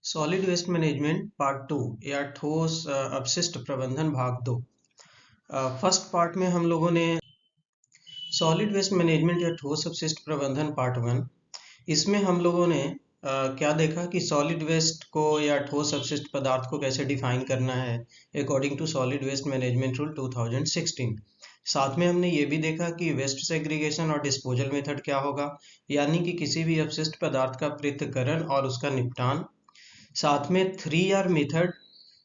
Solid waste management part 2 या ठोस अपशिष्ट प्रबंधन भाग 2। फर्स्ट पार्ट में हम लोगों ने सॉलिड वेस्ट मैनेजमेंट या ठोस अपशिष्ट प्रबंधन पार्ट 1, इसमें हम लोगों ने क्या देखा कि सॉलिड वेस्ट को या ठोस अपशिष्ट पदार्थ को कैसे डिफाइन करना है according to solid waste management rule 2016। साथ में हमने ये भी देखा कि वेस्ट सेग्रीगेशन और डिस्पोजल मेथड क्या होगा, यानी कि किसी भी अपशिष्ट पदार्थ का पृथक्करण और उसका निपटान। साथ में 3R मेथड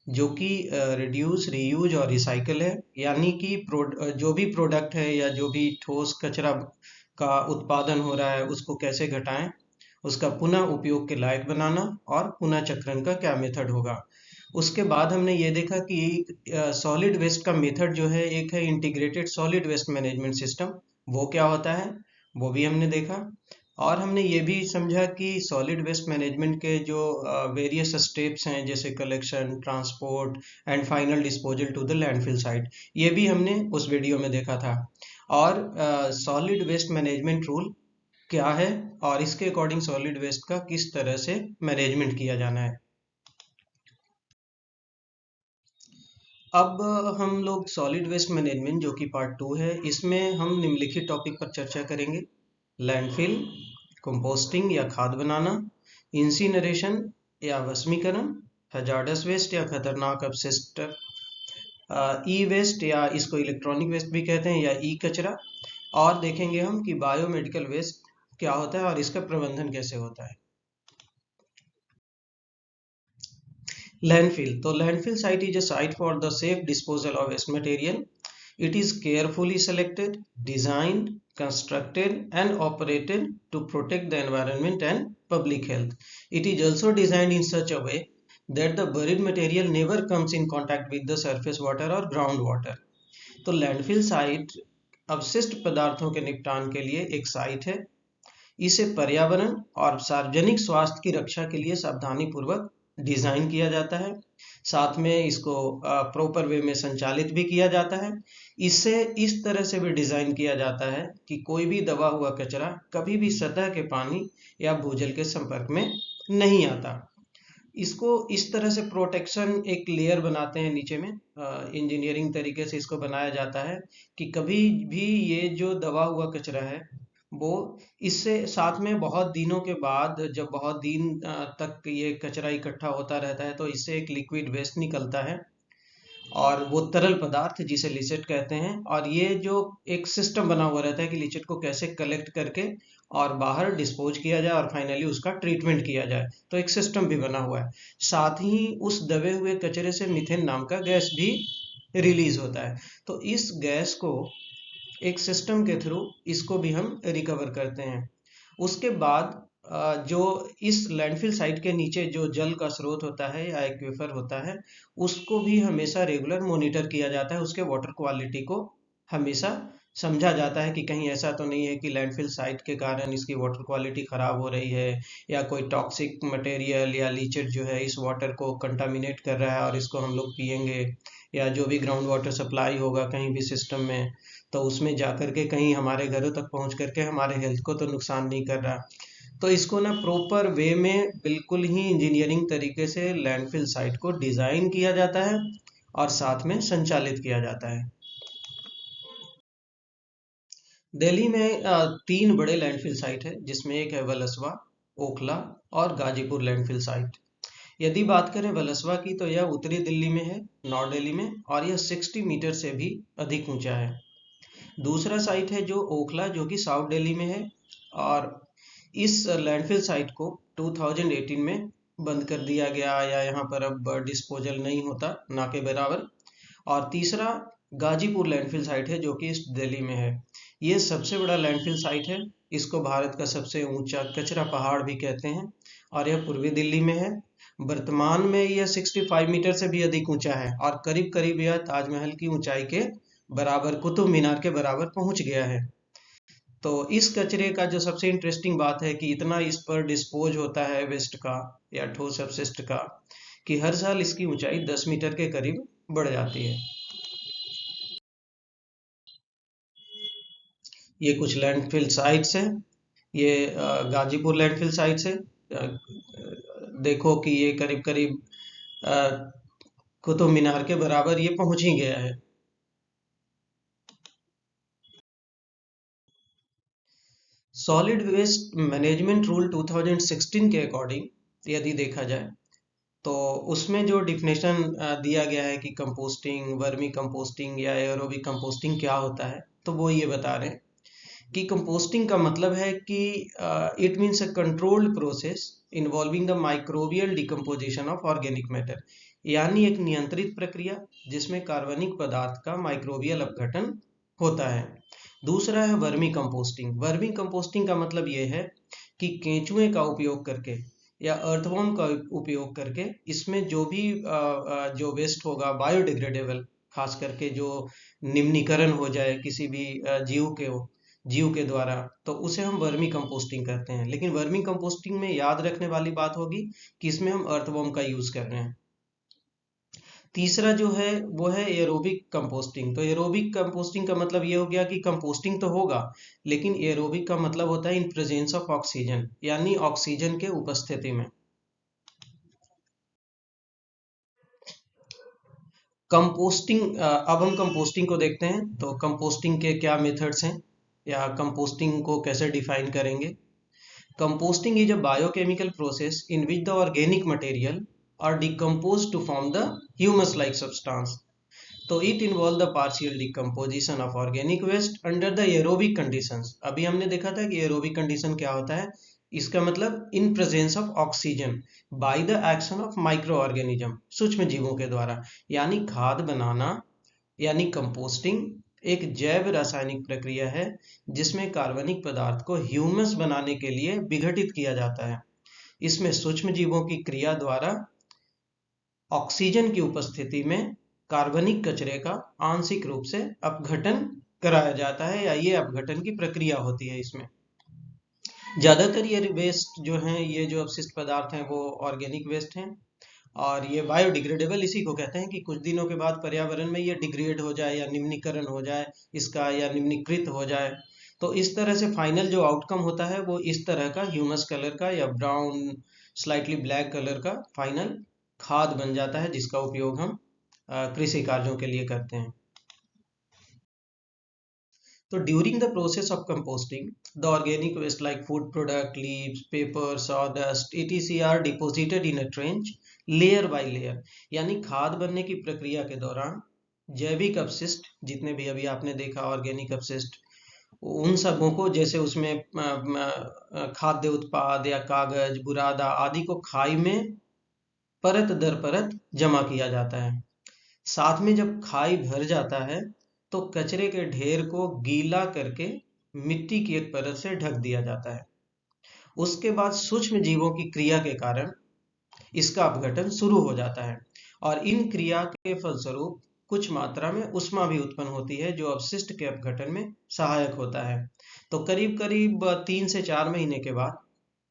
जो कि रिड्यूस, रीयूज और रिसाइकल है, यानी कि जो भी प्रोडक्ट है या जो भी ठोस कचरा का उत्पादन हो रहा है उसको कैसे घटाएं, उसका पुनः उपयोग के लायक बनाना और पुनः चक्रण का क्या मेथड होगा। उसके बाद हमने ये देखा कि सॉलिड वेस्ट का मेथड जो है, एक है integrated solid waste management system, वो क्या होता है वो भी हमने देखा। और हमने ये भी समझा कि सॉलिड वेस्ट मैनेजमेंट के जो वेरियस स्टेप्स हैं, जैसे collection, transport and final disposal to the landfill site, ये भी हमने उस वीडियो में देखा था। और सॉलिड वेस्ट मैनेजमेंट रूल क्या है और इसके अकॉर्डिंग सॉलिड वेस्ट का किस तरह से मैनेजमेंट किया जाना है। अब हम लोग सॉलिड वेस्ट मैनेजमेंट जो कि पार्ट 2 है, इसमें हम निम्नलिखित टॉपिक पर चर्चा करेंगे: लैंडफिल, कंपोस्टिंग या खाद बनाना, इंसिनरेशन या भस्मीकरण, हजार्डस वेस्ट या खतरनाक अपशिष्ट, ई वेस्ट या इसको इलेक्ट्रॉनिक वेस्ट भी कहते हैं या ई कचरा, और देखेंगे हम कि बायोमेडिकल वेस्ट क्या होता है और इसका प्रबंधन कैसे होता है। Landfill. So landfill site is a site for the safe disposal of waste material. It is carefully selected, designed, constructed and operated to protect the environment and public health. It is also designed in such a way that the buried material never comes in contact with the surface water or groundwater. तो landfill site अपशिष्ट पदार्थों के निपटान के लिए एक site है। इसे पर्यावरण और सार्वजनिक स्वास्थ्य की रक्षा के लिए सावधानी पूर्वक डिजाइन किया जाता है। साथ में इसको प्रॉपर वे में संचालित भी किया जाता है। इसे इस तरह से भी डिजाइन किया जाता है कि कोई भी दबा हुआ कचरा कभी भी सतह के पानी या भूजल के संपर्क में नहीं आता। इसको इस तरह से प्रोटेक्शन एक लेयर बनाते हैं नीचे में, इंजीनियरिंग तरीके से इसको बनाया जाता है कि कभी भी ये जो दबा हुआ कचरा है वो इससे साथ में बहुत दिनों के बाद, जब बहुत दिन तक ये कचरा इकट्ठा होता रहता है, तो इससे एक लिक्विड वेस्ट निकलता है और वो तरल पदार्थ जिसे लिचेट कहते हैं। और ये जो एक सिस्टम बना हुआ रहता है कि लिचेट को कैसे कलेक्ट करके और बाहर डिस्पोज किया जाए और फाइनली उसका ट्रीटमेंट किया जाए, तो एक सिस्टम भी बना हुआ है। साथ ही उस दबे हुए कचरे से मीथेन नाम का गैस भी रिलीज होता है। तो इस गैस को एक सिस्टम के थ्रू इसको भी हम रिकवर करते हैं। उसके बाद जो इस लैंडफिल साइट के नीचे जो जल का स्रोत होता है या एक्वीफर होता है, उसको भी हमेशा रेगुलर मॉनिटर किया जाता है। उसके वाटर क्वालिटी को हमेशा समझा जाता है कि कहीं ऐसा तो नहीं है कि लैंडफिल साइट के कारण इसकी वाटर क्वालिटी खराब हो रही है या कोई टॉक्सिक मटेरियल या लीचेट जो है इस वाटर को कंटामिनेट कर रहा है और इसको हम लोग पिएंगे, या जो भी ग्राउंड वाटर सप्लाई होगा कहीं भी सिस्टम में, तो उसमें जाकर के कहीं हमारे घरों तक पहुंच करके हमारे हेल्थ को तो नुकसान नहीं कर रहा। तो इसको ना प्रॉपर वे में बिल्कुल ही इंजीनियरिंग तरीके से लैंडफिल साइट को डिजाइन किया जाता है और साथ में संचालित किया जाता है। दिल्ली में 3 बड़े लैंडफिल साइट है, जिसमें एक है वलसवा, ओखला और गाजीपुर लैंडफिल साइट। यदि बात करें वलसवा की, तो यह उत्तरी दिल्ली में है, नॉर्थ दिल्ली में, और यह 60 मीटर से भी अधिक ऊंचा है। दूसरा साइट है जो ओखला, जो कि साउथ दिल्ली में है, और इस लैंडफिल साइट को 2018 में बंद कर दिया गया, या यहाँ पर अब डिस्पोजल नहीं होता ना के बराबर। और तीसरा गाजीपुर लैंडफिल साइट है जो कि ईस्ट दिल्ली में है। ये सबसे बड़ा लैंडफिल साइट है। इसको भारत का सबसे ऊंचा कचरा पहाड़ भी कहते हैं और यह पूर्वी दिल्ली में है। वर्तमान में यह 65 मीटर से भी अधिक ऊंचा है और करीब करीब यह ताजमहल की ऊंचाई के बराबर, कुतुब मीनार के बराबर पहुंच गया है। तो इस कचरे का जो सबसे इंटरेस्टिंग बात है कि इतना इस पर डिस्पोज होता है वेस्ट का या ठोस अपशिष्ट का, कि हर साल इसकी ऊंचाई 10 मीटर के करीब बढ़ जाती है। ये कुछ लैंडफिल साइट्स है। ये गाजीपुर लैंडफिल साइट्स है। देखो कि ये करीब करीब कुतुब मीनार के बराबर ये पहुंच ही गया है। सॉलिड वेस्ट मैनेजमेंट रूल 2016 के अकॉर्डिंग यदि देखा जाए तो उसमें जो डिफिनेशन दिया गया है कि कंपोस्टिंग, वर्मी कंपोस्टिंग या एरोबिक कंपोस्टिंग क्या होता है, तो वो ये बता रहे हैं कि कंपोस्टिंग का मतलब है कि it means a controlled process involving the microbial decomposition of organic matter, यानी एक नियंत्रित प्रक्रिया जिसमें कार्बनिक पदार्थ का माइक्रोबियल अपघटन होता है। दूसरा है वर्मी कंपोस्टिंग। वर्मी कंपोस्टिंग का मतलब ये है कि केंचुए का उपयोग करके या अर्थवॉर्म का उपयोग करके इसमें जो भी जो वेस्ट होगा बायोडिग्रेडेबल, खास करके जो निम्नीकरण हो जाए किसी भी जीव के द्वारा, तो उसे हम वर्मी कंपोस्टिंग करते हैं। लेकिन वर्मी कंपोस्टिंग में याद रखने वाली बात होगी कि इसमें हम अर्थवॉर्म का यूज कर रहे हैं। तीसरा जो है वो है एरोबिक कंपोस्टिंग। तो एरोबिक कंपोस्टिंग का मतलब ये हो गया कि कंपोस्टिंग तो होगा, लेकिन एरोबिक का मतलब होता है इन प्रेजेंस ऑफ ऑक्सीजन, यानी ऑक्सीजन के उपस्थिति में। कंपोस्टिंग, अब हम कंपोस्टिंग को देखते हैं। तो कंपोस्टिंग के क्या मेथड्स हैं या कंपोस्टिंग को कैसे डिफाइन करेंगे। Composting is a biochemical process in which the organic material are decompose to form the humus like substance. तो it involve the partial decomposition of organic waste under the aerobic conditions. अभी हमने देखा था कि aerobic condition क्या होता है। इसका मतलब in presence of oxygen by the action of micro organism, सूक्ष्म जीवों के द्वारा। यानी खाद बनाना, यानी कंपोस्टिंग एक जैव रासायनिक प्रक्रिया है जिसमें कार्बनिक पदार्थ को ह्यूमस बनाने के लिए विघटित किया जाता है। इसमें सूक्ष्म जीवों की क्रिया द्वारा ऑक्सीजन की उपस्थिति में कार्बनिक कचरे का आंशिक रूप से अपघटन कराया जाता है, या ये अपघटन की प्रक्रिया होती है। इसमें ज्यादातर ये वेस्ट जो हैं, ये जो अपशिष्ट पदार्थ हैं, वो ऑर्गेनिक वेस्ट हैं और ये बायोडिग्रेडेबल इसी को कहते हैं कि कुछ दिनों के बाद पर्यावरण में ये डिग्रेड हो जाए या निम्नीकरण हो जाए इसका, या निम्नीकृत हो जाए। तो इस तरह से फाइनल जो आउटकम होता है वो इस तरह का ह्यूमस कलर का या ब्राउन स्लाइटली ब्लैक कलर का फाइनल खाद बन जाता है, जिसका उपयोग हम कृषि कार्यों के लिए करते हैं। So during the process of composting, the organic waste like food product, leaves, paper, sawdust, etc. are deposited in a trench layer by layer। यानी खाद बनने की प्रक्रिया के दौरान जैविक अपशिष्ट जितने भी अभी आपने देखा ऑर्गेनिक अपशिष्ट, उन सबों को, जैसे उसमें खाद्य उत्पाद या कागज, बुरादा आदि को खाई में परत दर परत जमा किया जाता है। साथ में जब खाई भर जाता है तो कचरे के ढेर को गीला करके मिट्टी की एक परत से ढक दिया जाता है। उसके बाद सूक्ष्म जीवों की क्रिया के कारण इसका अपघटन शुरू हो जाता है और इन क्रिया के फलस्वरूप कुछ मात्रा में उष्मा भी उत्पन्न होती है जो अपशिष्ट के अपघटन में सहायक होता है। तो करीब करीब 3 से 4 महीने के बाद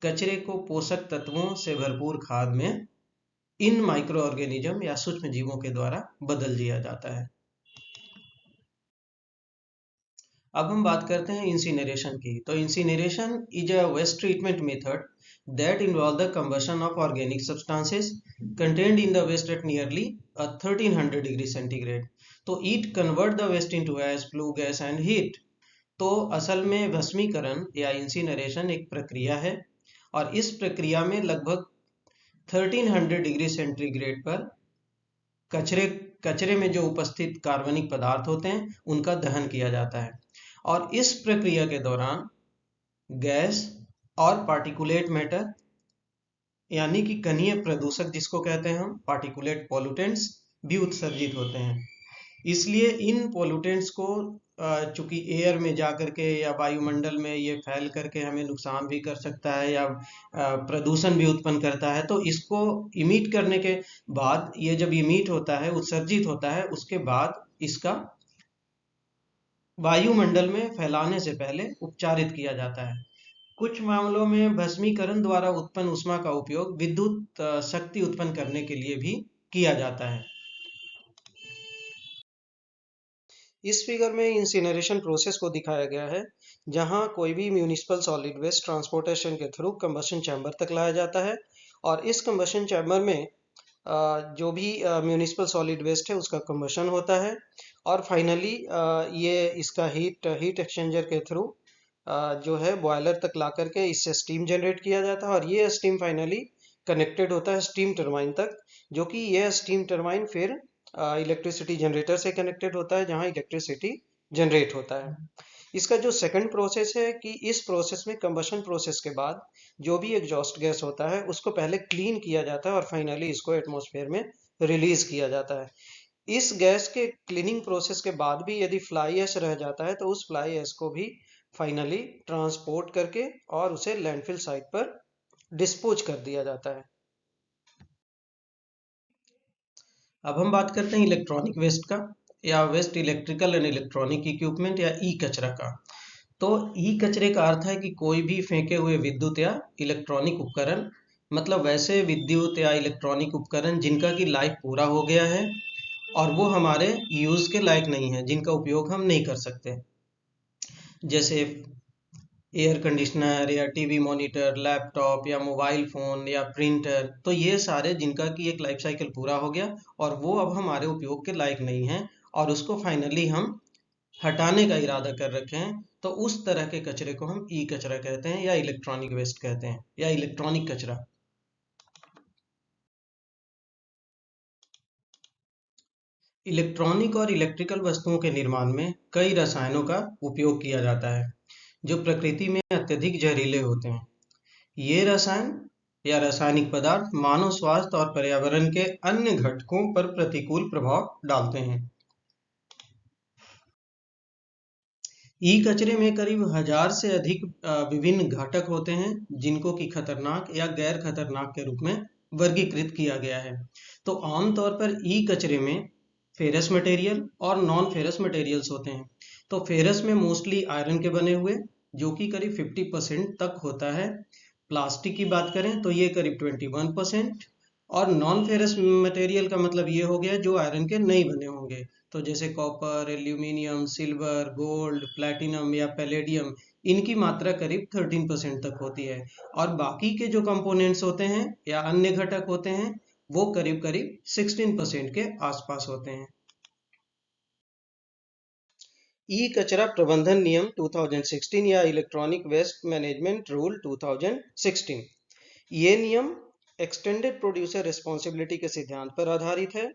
कचरे को पोषक तत्वों से भरपूर खाद में इन माइक्रो ऑर्गेनिज्म या सूक्ष्म जीवों के द्वारा बदल दिया जाता है। अब हम बात करते हैं इंसिनरेशन की। तो incineration is a waste treatment method that involve the combustion of organic substances contained in the waste at nearly 1300 degree centigrade। तो it convert the waste into ash, flue gas and heat। तो असल में भस्मीकरण या incineration एक प्रक्रिया है और इस प्रक्रिया में लगभग 1300 डिग्री सेंटीग्रेड पर कचरे कचरे में जो उपस्थित कार्बनिक पदार्थ होते हैं उनका दहन किया जाता है और इस प्रक्रिया के दौरान गैस और पार्टिकुलेट मैटर, यानी कि कणीय प्रदूषक जिसको कहते हैं हम, पार्टिकुलेट पॉल्यूटेंट्स भी उत्सर्जित होते हैं। इसलिए इन पॉल्यूटेंट्स को चूंकि एयर में जा करके या वायुमंडल में ये फैल करके हमें नुकसान भी कर सकता है या प्रदूषण भी उत्पन्न करता है, तो इसको इमिट करने के बाद, ये जब इमिट होता है, उत्सर्जित होता है, उसके बाद इसका वायुमंडल में फैलाने से पहले उपचारित किया जाता है। कुछ मामलों में भस्मीकरण द्वारा उत्पन्न ऊष्मा का उपयोग विद्युत शक्ति उत्पन्न करने के लिए भी किया जाता है। इस फिगर में इंसिनरेशन प्रोसेस को दिखाया गया है जहां कोई भी म्यूनिसिपल सॉलिड वेस्ट ट्रांसपोर्टेशन के थ्रू कंबशन चैम्बर तक लाया जाता है और इस कंबशन चैम्बर में जो भी म्यूनिसिपल सॉलिड वेस्ट है उसका कंबशन होता है और फाइनली ये इसका हीट एक्सचेंजर के थ्रू जो है बॉयलर तक ला करके इससे स्टीम जनरेट किया जाता है और ये स्टीम फाइनली कनेक्टेड होता है स्टीम टरबाइन तक, जो कि यह स्टीम टरबाइन फिर इलेक्ट्रिसिटी जनरेटर से कनेक्टेड होता है जहां इलेक्ट्रिसिटी जनरेट होता है। इसका जो सेकंड प्रोसेस है कि इस प्रोसेस में कंबशन प्रोसेस के बाद जो भी एग्जॉस्ट गैस होता है उसको पहले क्लीन किया जाता है और फाइनली इसको एटमॉस्फेयर में रिलीज किया जाता है। इस गैस के क्लीनिंग प्रोसेस के बाद भी यदि फ्लाई ऐश रह जाता है तो उस फ्लाई ऐश को भी फाइनली ट्रांसपोर्ट करके और उसे लैंडफिल साइट पर डिस्पोज कर दिया जाता है। अब हम बात करते हैं इलेक्ट्रॉनिक वेस्ट का या waste electrical and electronic equipment या ई कचरा का। तो ई कचरे का अर्थ है कि कोई भी फेंके हुए विद्युत या इलेक्ट्रॉनिक उपकरण, मतलब वैसे विद्युत या इलेक्ट्रॉनिक उपकरण जिनका की लाइफ पूरा हो गया है और वो हमारे यूज के लायक नहीं है, जिनका उपयोग हम नहीं कर सकते, जैसे एयर कंडीशनर या टीवी मॉनिटर, लैपटॉप या मोबाइल फोन या प्रिंटर। तो ये सारे जिनका की एक लाइफ साइकिल पूरा हो गया और वो अब हमारे उपयोग के लायक नहीं है और उसको फाइनली हम हटाने का इरादा कर रखे हैं, तो उस तरह के कचरे को हम ई कचरा कहते हैं या इलेक्ट्रॉनिक वेस्ट कहते हैं या इलेक्ट्रॉनिक कचरा। इलेक्ट्रॉनिक और इलेक्ट्रिकल वस्तुओं के निर्माण में कई रसायनों का उपयोग किया जाता है जो प्रकृति में अत्यधिक जहरीले होते हैं। ये रसायन या रासायनिक पदार्थ मानव स्वास्थ्य और पर्यावरण के अन्य घटकों पर प्रतिकूल प्रभाव डालते हैं। ई कचरे में करीब 1000 से अधिक विभिन्न घटक होते हैं जिनको कि खतरनाक या गैर खतरनाक के रूप में वर्गीकृत किया गया है। तो आमतौर पर ई कचरे में फेरस मटेरियल और नॉन फेरस मटेरियल्स होते हैं। तो फेरस में मोस्टली आयरन के बने हुए जो कि करीब 50% तक होता है। प्लास्टिक की बात करें तो ये करीब 21% और नॉन फेरस मटेरियल का मतलब ये हो गया जो आयरन के नहीं बने होंगे। तो जैसे copper, aluminium, silver, gold, platinum या पैलेडियम, इनकी मात्रा करीब 13% तक होती है और बाकी के जो कंपोनेंट्स होते हैं या अन्य घटक होते हैं वो करीब करीब 16% के आसपास होते हैं। ई कचरा प्रबंधन नियम 2016 या इलेक्ट्रॉनिक वेस्ट मैनेजमेंट रूल 2016, ये नियम एक्सटेंडेड प्रोड्यूसर रिस्पॉन्सिबिलिटी के सिद्धांत पर आधारित है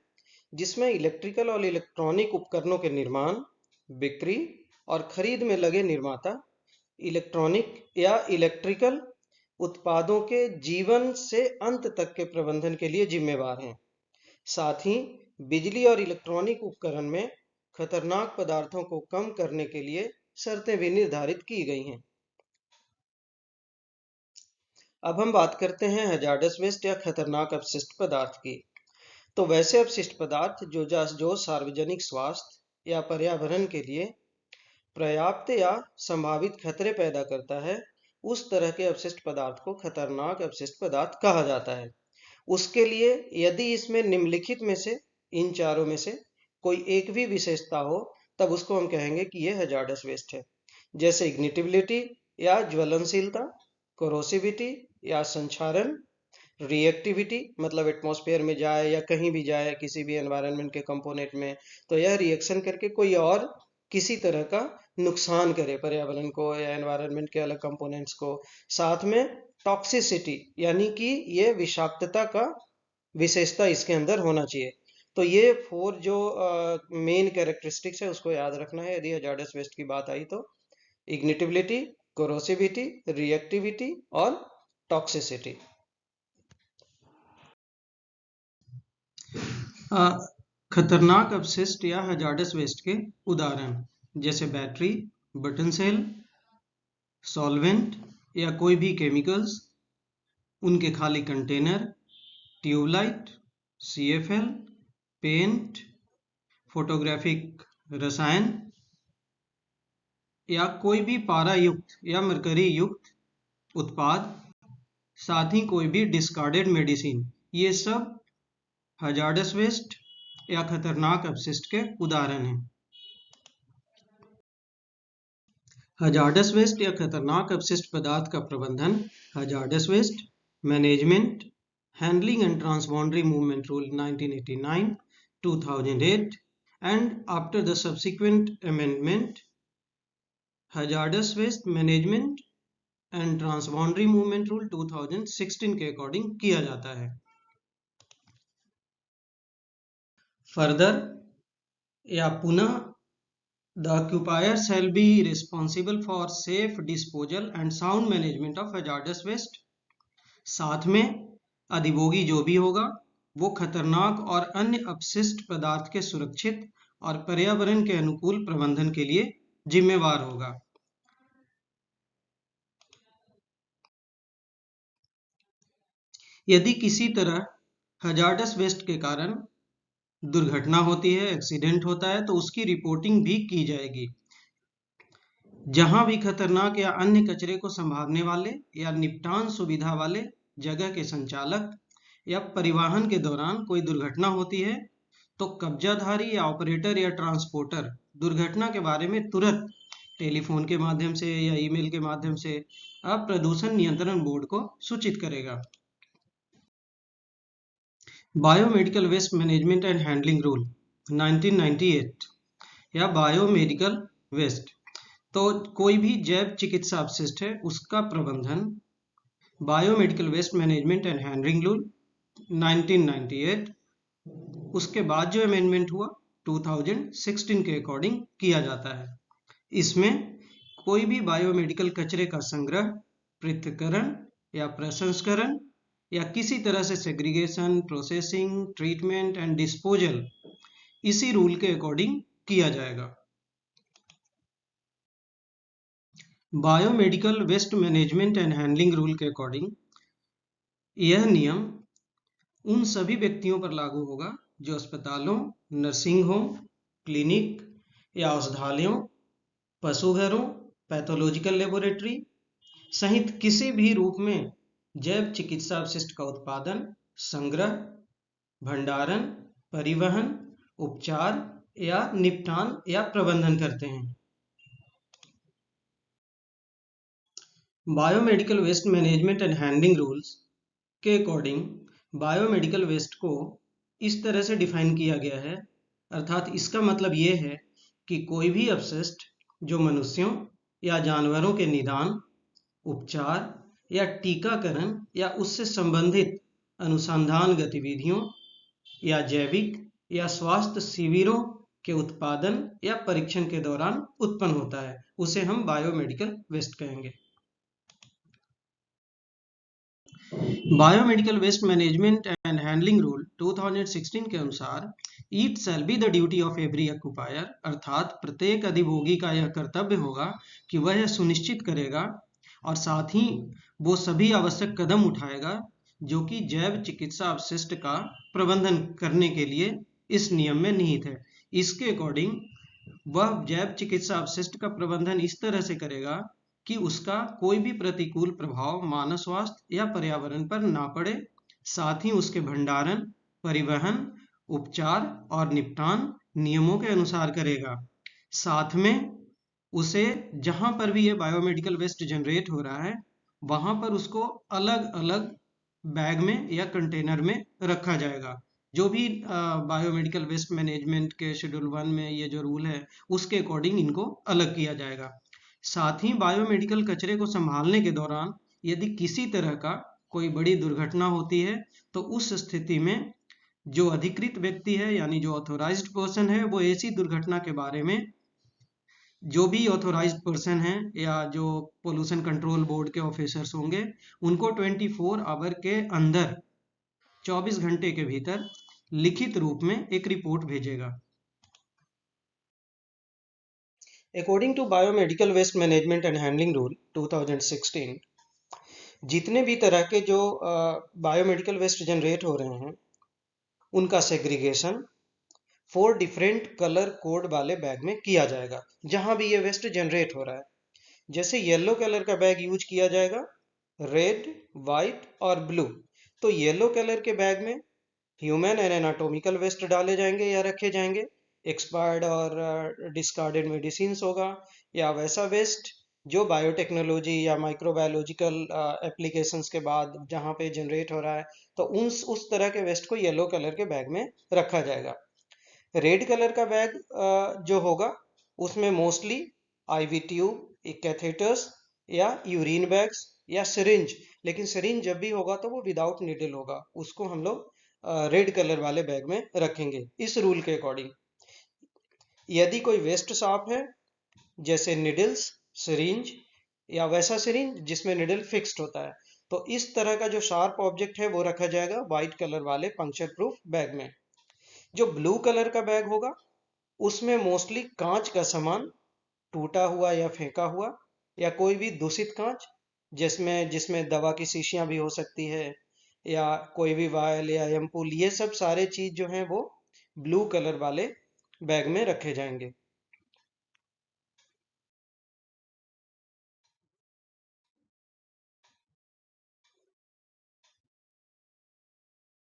जिसमें इलेक्ट्रिकल और इलेक्ट्रॉनिक उपकरणों के निर्माण, बिक्री और खरीद में लगे निर्माता इलेक्ट्रॉनिक या इलेक्ट्रिकल उत्पादों के जीवन से अंत तक के प्रबंधन के लिए जिम्मेवार हैं। साथ ही बिजली और इलेक्ट्रॉनिक उपकरण में खतरनाक पदार्थों को कम करने के लिए शर्तें भी निर्धारित की गई हैं। अब हम बात करते हैं हैजार्डस वेस्ट या खतरनाक अपशिष्ट पदार्थ की। तो वैसे अपशिष्ट पदार्थ जो सार्वजनिक स्वास्थ्य या पर्यावरण के लिए पर्याप्त या संभावित खतरे पैदा करता है, उस तरह के अपशिष्ट पदार्थ को खतरनाक अपशिष्ट पदार्थ कहा जाता है। उसके लिए यदि इसमें निम्नलिखित में से इन चारों में से कोई एक भी विशेषता हो तब उसको हम कहेंगे कि यह हैजार्डस वेस्ट है, जैसे इग्निटिबिलिटी या ज्वलनशीलता, कोरोसिविटी या संक्षारण, रिएक्टिविटी मतलब एटमॉस्फेयर में जाए या कहीं भी जाए किसी भी एनवायरनमेंट के कंपोनेंट में तो यह रिएक्शन करके कोई और किसी तरह का नुकसान करे पर्यावरण को या एनवायरनमेंट के अलग कंपोनेंट्स को। साथ में टॉक्सिसिटी यानी कि ये विषाक्तता का विशेषता इसके अंदर होना चाहिए। तो ये 4 जो मेन कैरेक्टरिस्टिक्स है उसको याद रखना है यदि हैजार्डस वेस्ट की बात आई तो। इग्निटिबिलिटी, कोरोसिविटी, रिएक्टिविटी और टॉक्सिसिटी। खतरनाक अपशिष्ट या हैजार्डस वेस्ट के उदाहरण जैसे बैटरी, बटन सेल, सॉल्वेंट या कोई भी केमिकल्स, उनके खाली container, tubelight, CFL, paint, photographic रसायन या कोई भी पारा युक्त या मरकरी युक्त उत्पाद, साथ ही कोई भी डिस्कार्डेड मेडिसिन, ये सब हैजार्डस वेस्ट या खतरनाक अपशिष्ट के उदाहरण हैं। हजार्डस वेस्ट या खतरनाक अपशिष्ट पदार्थ का प्रबंधन, hazardous waste management, handling and transboundary movement rule 1989, 2008 and after the subsequent amendment, hazardous waste management and transboundary movement rule 2016 के अकॉर्डिंग किया जाता है। फर्दर या पुनः, the occupier shall be responsible for safe disposal and sound management of hazardous waste। साथ में अधिभोगी जो भी होगा वो खतरनाक और अन्य अपशिष्ट पदार्थ के सुरक्षित और पर्यावरण के अनुकूल प्रबंधन के लिए जिम्मेवार होगा। यदि किसी तरह हजार्डस वेस्ट के कारण दुर्घटना होती है, एक्सीडेंट होता है, तो उसकी रिपोर्टिंग भी की जाएगी। जहां भी खतरनाक या अन्य कचरे को संभालने वाले या निपटान सुविधा वाले जगह के संचालक या परिवहन के दौरान कोई दुर्घटना होती है, तो कब्जाधारी या ऑपरेटर या ट्रांसपोर्टर दुर्घटना के बारे में तुरंत टेलीफोन के माध्यम से या ईमेल के माध्यम से प्रदूषण नियंत्रण बोर्ड को सूचित करेगा। Biomedical waste management and handling rule 1998 या बायोमेडिकल वेस्ट, तो कोई भी जैव चिकित्सा अपशिष्ट है उसका प्रबंधन biomedical waste management and handling rule 1998, उसके बाद जो अमेंडमेंट हुआ 2016 के अकॉर्डिंग किया जाता है। इसमें कोई भी बायोमेडिकल कचरे का संग्रह, पृथक्करण या प्रसंस्करण या किसी तरह से segregation, processing, treatment and disposal इसी रूल के अकॉर्डिंग किया जाएगा। Biomedical waste management and handling rule के अकॉर्डिंग यह नियम उन सभी व्यक्तियों पर लागू होगा जो अस्पतालों, नर्सिंग होम, क्लिनिक या औषधालयों, पशुघरों, पैथोलॉजिकल लेबोरेटरी सहित किसी भी रूप में जैव चिकित्सा अपशिष्ट का उत्पादन, संग्रह, भंडारण, परिवहन, उपचार या निपटान या प्रबंधन करते हैं। Biomedical waste management and handling rules के अकॉर्डिंग बायोमेडिकल वेस्ट को इस तरह से डिफाइन किया गया है, अर्थात इसका मतलब ये है कि कोई भी अपशिष्ट जो मनुष्यों या जानवरों के निदान, उपचार या टीकाकरण या उससे संबंधित अनुसंधान गतिविधियों या जैविक या स्वास्थ्य शिविरों के उत्पादन या परीक्षण के दौरान उत्पन्न होता है, उसे हम बायोमेडिकल वेस्ट कहेंगे। Biomedical waste management and handling rule 2016 के अनुसार it shall be the duty of every occupier, अर्थात प्रत्येक अधिभोगी का यह कर्तव्य होगा कि वह यह सुनिश्चित करेगा और साथ ही वो सभी आवश्यक कदम उठाएगा जो कि जैव चिकित्सा अपशिष्ट का प्रबंधन करने के लिए इस नियम में निहित है। इसके अकॉर्डिंग वह जैव चिकित्सा अपशिष्ट का प्रबंधन इस तरह से करेगा कि उसका कोई भी प्रतिकूल प्रभाव मानव स्वास्थ्य या पर्यावरण पर ना पड़े, साथ ही उसके भंडारण, परिवहन, उपचार और निपटान नियमों के अनुसार करेगा। साथ में उसे जहां पर भी ये बायोमेडिकल वेस्ट जनरेट हो रहा है वहां पर उसको अलग अलग बैग में या कंटेनर में रखा जाएगा। जो भी बायोमेडिकल वेस्ट मैनेजमेंट के शेड्यूल 1 में ये जो रूल है उसके अकॉर्डिंग इनको अलग किया जाएगा। साथ ही बायोमेडिकल कचरे को संभालने के दौरान यदि किसी तरह का कोई बड़ी दुर्घटना होती है तो उस स्थिति में जो अधिकृत व्यक्ति है यानी जो ऑथोराइज्ड पर्सन है वो ऐसी दुर्घटना के बारे में जो भी ऑथोराइज्ड पर्सन है या जो पोल्यूशन कंट्रोल बोर्ड के ऑफिसर्स होंगे उनको 24 आवर के अंदर 24 घंटे के भीतर लिखित रूप में एक रिपोर्ट भेजेगा। According to biomedical waste management and handling rule 2016, जितने भी तरह के जो बायोमेडिकल वेस्ट जनरेट हो रहे हैं उनका सेग्रीगेशन 4 डिफरेंट कलर कोड वाले बैग में किया जाएगा जहां भी ये वेस्ट जनरेट हो रहा है। जैसे येलो कलर का बैग यूज किया जाएगा, रेड, वाइट और ब्लू। तो येलो कलर के बैग में ह्यूमन एंड एनाटॉमिकल वेस्ट डाले जाएंगे या रखे जाएंगे, एक्सपायर्ड और डिस्कार्डेड मेडिसिन होगा या वैसा वेस्ट जो बायोटेक्नोलॉजी या माइक्रोबायोलॉजिकल एप्लीकेशंस के बाद जहाँ पे जनरेट हो रहा है, तो उस तरह के वेस्ट को येलो कलर के बैग में रखा जाएगा। रेड कलर का बैग जो होगा उसमें मोस्टली आईवी ट्यूब, कैथेटर्स या यूरिन बैग्स या सिरिंज, लेकिन सिरिंज जब भी होगा तो वो विदाउट नीडल होगा, उसको हम लोग रेड कलर वाले बैग में रखेंगे इस रूल के अकॉर्डिंग। यदि कोई वेस्ट साफ है जैसे निडल्स, सिरिंज या वैसा सिरिंज जिसमें निडल फिक्स्ड होता है, तो इस तरह का जो शार्प ऑब्जेक्ट है वो रखा जाएगा व्हाइट कलर वाले पंक्चर प्रूफ बैग में। जो ब्लू कलर का बैग होगा उसमें मोस्टली कांच का सामान, टूटा हुआ या फेंका हुआ या कोई भी दूषित कांच, जिसमें जिसमें दवा की शीशियां भी हो सकती है, या कोई भी वायल या एम्पूल, ये सब सारे चीज जो हैं वो ब्लू कलर वाले बैग में रखे जाएंगे।